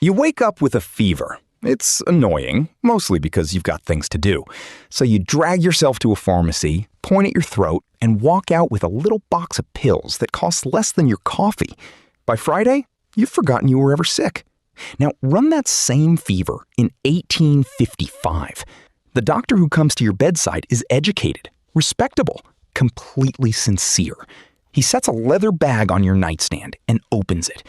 You wake up with a fever. It's annoying, mostly because you've got things to do. So you drag yourself to a pharmacy, point at your throat, and walk out with a little box of pills that costs less than your coffee. By Friday, you've forgotten you were ever sick. Now, run that same fever in 1855. The doctor who comes to your bedside is educated, respectable, completely sincere. He sets a leather bag on your nightstand and opens it.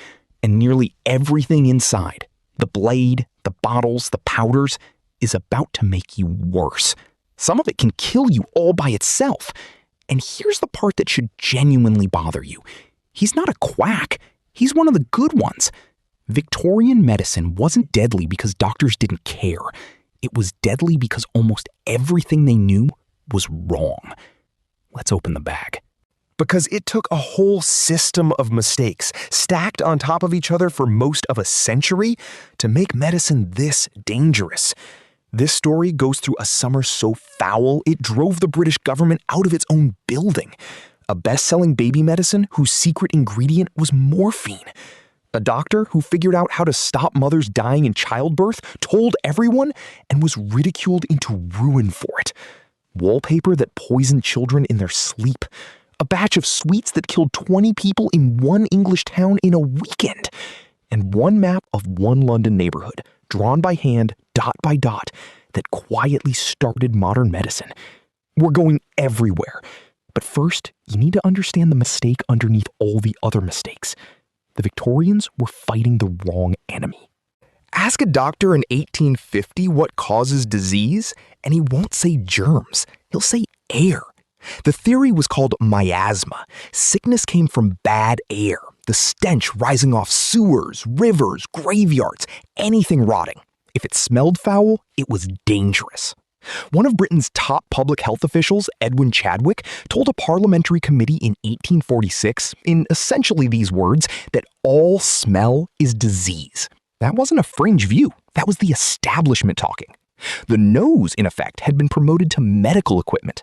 And nearly everything inside, the blade, the bottles, the powders, is about to make you worse. Some of it can kill you all by itself. And here's the part that should genuinely bother you. He's not a quack. He's one of the good ones. Victorian medicine wasn't deadly because doctors didn't care. It was deadly because almost everything they knew was wrong. Let's open the bag. Because it took a whole system of mistakes stacked on top of each other for most of a century to make medicine this dangerous. This story goes through a summer so foul it drove the British government out of its own building. A best-selling baby medicine whose secret ingredient was morphine. A doctor who figured out how to stop mothers dying in childbirth told everyone and was ridiculed into ruin for it. Wallpaper that poisoned children in their sleep. A batch of sweets that killed 20 people in one English town in a weekend. And one map of one London neighborhood, drawn by hand, dot by dot, that quietly started modern medicine. We're going everywhere. But first, you need to understand the mistake underneath all the other mistakes. The Victorians were fighting the wrong enemy. Ask a doctor in 1850 what causes disease, and he won't say germs. He'll say air. The theory was called miasma. Sickness came from bad air, the stench rising off sewers, rivers, graveyards, anything rotting. If it smelled foul, it was dangerous. One of Britain's top public health officials, Edwin Chadwick, told a parliamentary committee in 1846, in essentially these words, that all smell is disease. That wasn't a fringe view. That was the establishment talking. The nose, in effect, had been promoted to medical equipment.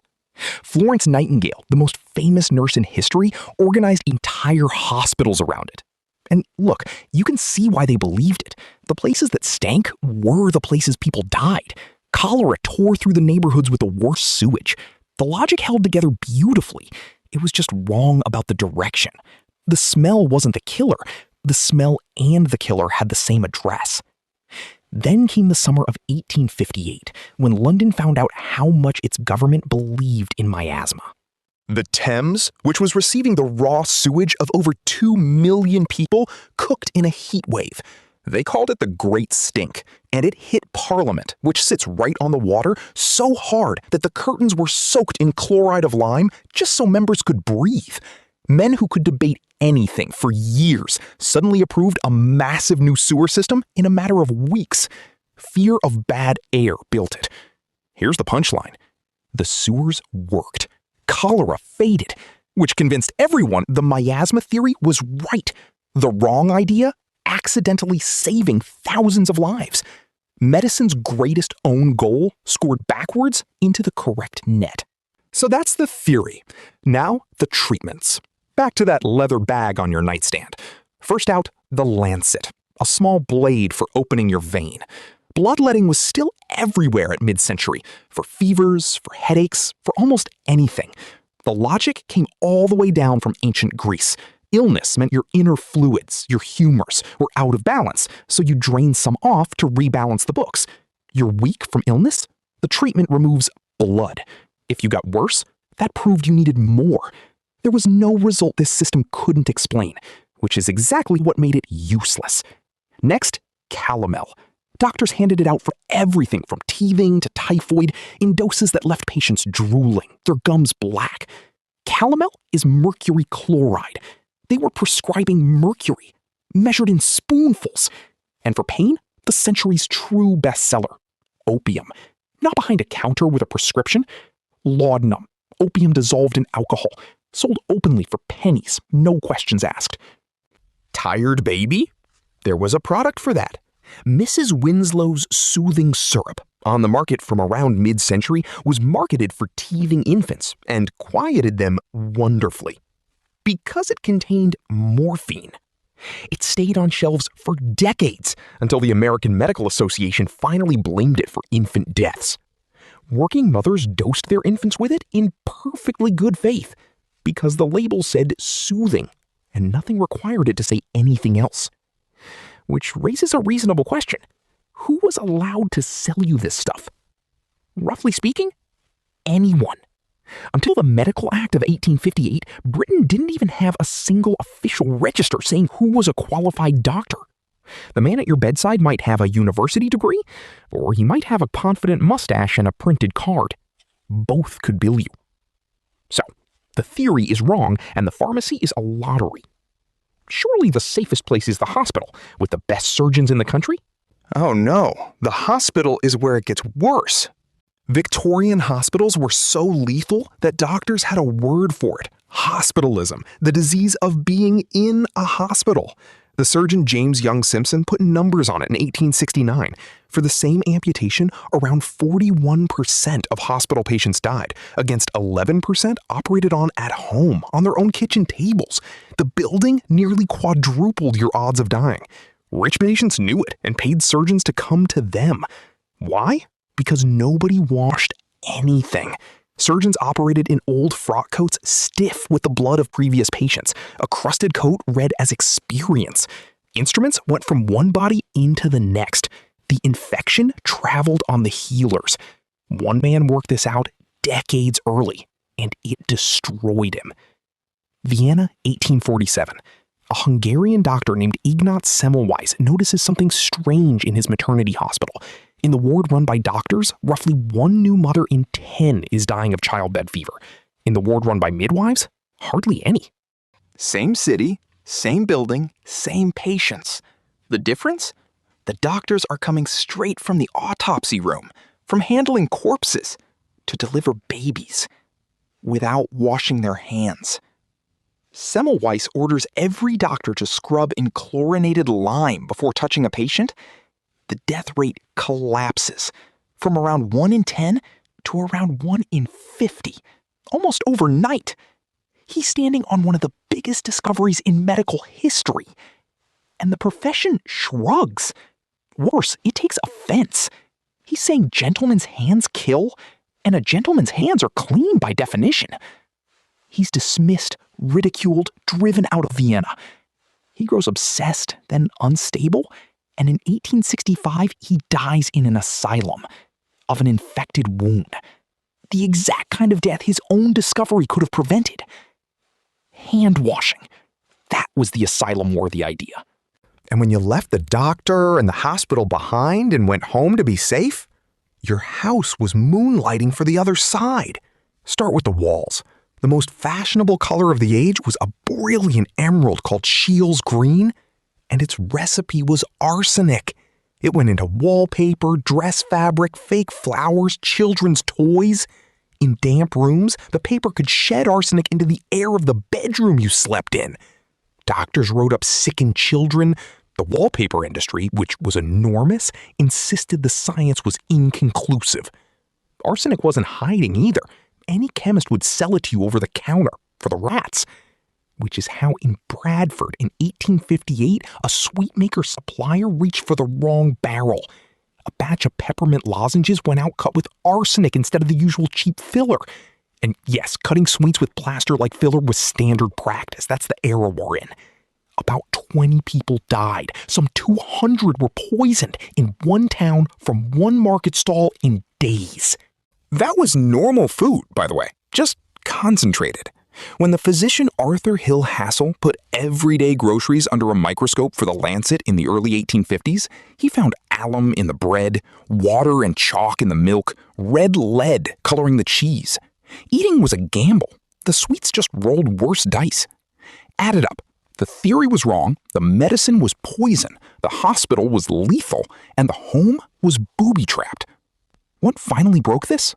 Florence Nightingale, the most famous nurse in history, organized entire hospitals around it. And look, you can see why they believed it. The places that stank were the places people died. Cholera tore through the neighborhoods with the worst sewage. The logic held together beautifully. It was just wrong about the direction. The smell wasn't the killer. The smell and the killer had the same address. Then came the summer of 1858, when London found out how much its government believed in miasma. The Thames, which was receiving the raw sewage of over 2 million people, cooked in a heat wave. They called it the Great Stink, and it hit Parliament, which sits right on the water, so hard that the curtains were soaked in chloride of lime just so members could breathe. Men who could debate anything for years suddenly approved a massive new sewer system in a matter of weeks. Fear of bad air built it. Here's the punchline. The sewers worked. Cholera faded, which convinced everyone the miasma theory was right. The wrong idea, accidentally saving thousands of lives. Medicine's greatest own goal scored backwards into the correct net. So that's the theory. Now, the treatments. Back to that leather bag on your nightstand. First out, the lancet, a small blade for opening your vein. Bloodletting was still everywhere at mid-century, for fevers, for headaches, for almost anything. The logic came all the way down from ancient Greece. Illness meant your inner fluids, your humors, were out of balance, so you drained some off to rebalance the books. You're weak from illness? The treatment removes blood. If you got worse, that proved you needed more. There was no result this system couldn't explain, which is exactly what made it useless. Next, calomel. Doctors handed it out for everything from teething to typhoid in doses that left patients drooling, their gums black. Calomel is mercury chloride. They were prescribing mercury, measured in spoonfuls. And for pain, the century's true bestseller, opium. Not behind a counter with a prescription. Laudanum, opium dissolved in alcohol, sold openly for pennies, no questions asked. Tired baby? There was a product for that. Mrs. Winslow's Soothing Syrup, on the market from around mid-century, was marketed for teething infants and quieted them wonderfully. Because it contained morphine. It stayed on shelves for decades until the American Medical Association finally blamed it for infant deaths. Working mothers dosed their infants with it in perfectly good faith because the label said soothing and nothing required it to say anything else. Which raises a reasonable question. Who was allowed to sell you this stuff? Roughly speaking, anyone. Until the Medical Act of 1858, Britain didn't even have a single official register saying who was a qualified doctor. The man at your bedside might have a university degree, or he might have a confident mustache and a printed card. Both could bill you. So, the theory is wrong, and the pharmacy is a lottery. Surely the safest place is the hospital, with the best surgeons in the country? Oh no, the hospital is where it gets worse. Victorian hospitals were so lethal that doctors had a word for it: hospitalism, the disease of being in a hospital. The surgeon James Young Simpson put numbers on it in 1869. For the same amputation, around 41% of hospital patients died, against 11% operated on at home, on their own kitchen tables. The building nearly quadrupled your odds of dying. Rich patients knew it and paid surgeons to come to them. Why? Because nobody washed anything. Surgeons operated in old frock coats stiff with the blood of previous patients. A crusted coat read as experience. Instruments went from one body into the next. The infection traveled on the healers. One man worked this out decades early, and it destroyed him. Vienna, 1847. A Hungarian doctor named Ignaz Semmelweis notices something strange in his maternity hospital. In the ward run by doctors, roughly 1 new mother in 10 is dying of childbed fever. In the ward run by midwives, hardly any. Same city, same building, same patients. The difference? The doctors are coming straight from the autopsy room, from handling corpses, to deliver babies, without washing their hands. Semmelweis orders every doctor to scrub in chlorinated lime before touching a patient. The death rate collapses from around 1 in 10 to around 1 in 50, almost overnight. He's standing on one of the biggest discoveries in medical history, and the profession shrugs. Worse, it takes offense. He's saying gentlemen's hands kill, and a gentleman's hands are clean by definition. He's dismissed, ridiculed, driven out of Vienna. He grows obsessed, then unstable, and in 1865 he dies in an asylum of an infected wound. The exact kind of death his own discovery could have prevented. Hand washing. That was the asylum-worthy idea. And when you left the doctor and the hospital behind and went home to be safe, your house was moonlighting for the other side. Start with the walls. The most fashionable color of the age was a brilliant emerald called Scheele's green, and its recipe was arsenic. It went into wallpaper, dress fabric, fake flowers, children's toys. In damp rooms, the paper could shed arsenic into the air of the bedroom you slept in. Doctors wrote up sickened children. The wallpaper industry, which was enormous, insisted the science was inconclusive. Arsenic wasn't hiding either. Any chemist would sell it to you over the counter for the rats. Which is how in Bradford in 1858, a sweetmaker supplier reached for the wrong barrel. A batch of peppermint lozenges went out cut with arsenic instead of the usual cheap filler. And yes, cutting sweets with plaster like filler was standard practice. That's the era we're in. About 20 people died. Some 200 were poisoned in one town from one market stall in days. That was normal food, by the way, just concentrated. When the physician Arthur Hill Hassel put everyday groceries under a microscope for the Lancet in the early 1850s, he found alum in the bread, water and chalk in the milk, red lead coloring the cheese. Eating was a gamble. The sweets just rolled worse dice. Add it up. The theory was wrong, the medicine was poison, the hospital was lethal, and the home was booby-trapped. What finally broke this?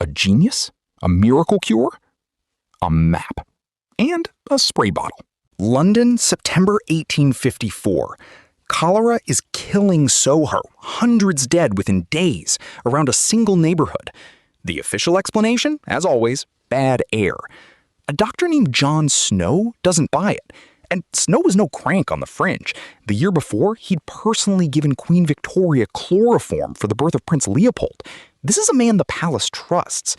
A genius? A miracle cure? A map. And a spray bottle. London, September 1854. Cholera is killing Soho, hundreds dead within days, around a single neighborhood. The official explanation, as always, bad air. A doctor named John Snow doesn't buy it, And Snow was no crank on the fringe. The year before, he'd personally given Queen Victoria chloroform for the birth of Prince Leopold. This is a man the palace trusts.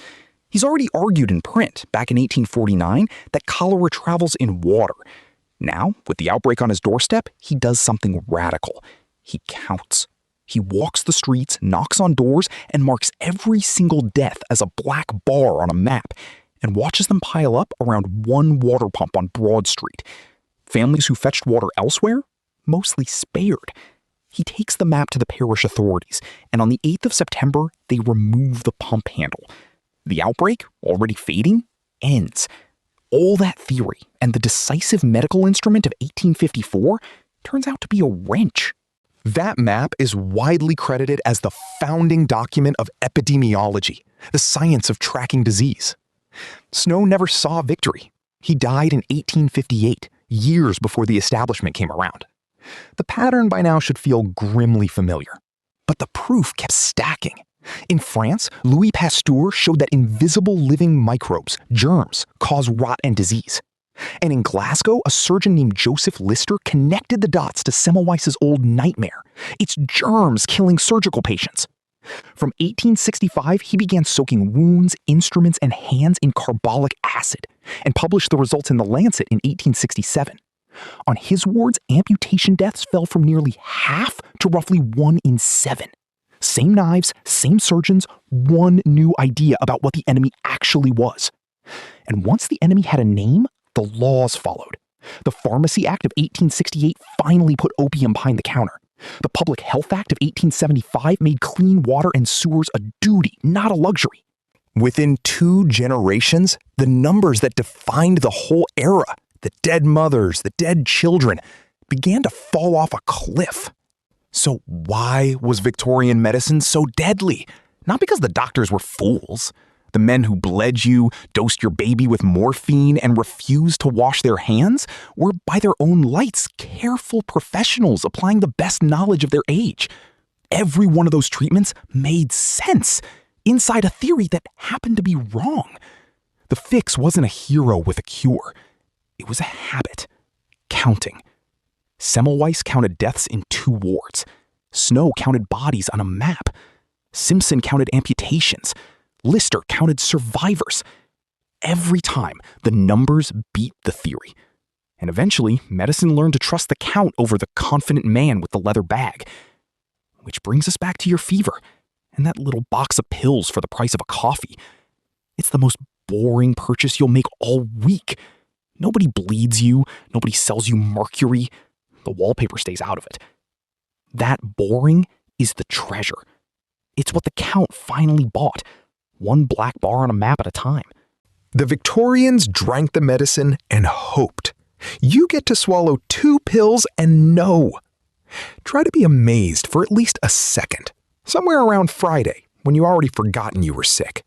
He's already argued in print, back in 1849, that cholera travels in water. Now, with the outbreak on his doorstep, he does something radical. He counts. He walks the streets, knocks on doors, and marks every single death as a black bar on a map, and watches them pile up around one water pump on Broad Street. Families who fetched water elsewhere, mostly spared. He takes the map to the parish authorities, and on the 8th of September, they remove the pump handle. The outbreak, already fading, ends. All that theory and the decisive medical instrument of 1854 turns out to be a wrench. That map is widely credited as the founding document of epidemiology, the science of tracking disease. Snow never saw victory. He died in 1858, years before the establishment came around. The pattern by now should feel grimly familiar. But the proof kept stacking. In France, Louis Pasteur showed that invisible living microbes, germs, cause rot and disease. And in Glasgow, a surgeon named Joseph Lister connected the dots to Semmelweis's old nightmare. It's germs killing surgical patients. From 1865, he began soaking wounds, instruments, and hands in carbolic acid and published the results in The Lancet in 1867. On his wards, amputation deaths fell from nearly half to roughly 1 in 7. Same knives, same surgeons, one new idea about what the enemy actually was. And once the enemy had a name, the laws followed. The Pharmacy Act of 1868 finally put opium behind the counter. The Public Health Act of 1875 made clean water and sewers a duty, not a luxury. Within 2 generations, the numbers that defined the whole era, the dead mothers, the dead children, began to fall off a cliff. So why was Victorian medicine so deadly? Not because the doctors were fools. The men who bled you, dosed your baby with morphine, and refused to wash their hands were, by their own lights, careful professionals applying the best knowledge of their age. Every one of those treatments made sense inside a theory that happened to be wrong. The fix wasn't a hero with a cure. It was a habit. Counting. Semmelweis counted deaths in 2 wards. Snow counted bodies on a map. Simpson counted amputations. Lister counted survivors. Every time, the numbers beat the theory. And eventually, medicine learned to trust the count over the confident man with the leather bag. Which brings us back to your fever and that little box of pills for the price of a coffee. It's the most boring purchase you'll make all week. Nobody bleeds you. Nobody sells you mercury. The wallpaper stays out of it. That boring is the treasure. It's what the count finally bought. 1 black bar on a map at a time. The Victorians drank the medicine and hoped. You get to swallow 2 pills and know. Try to be amazed for at least a second, somewhere around Friday, when you already forgotten you were sick.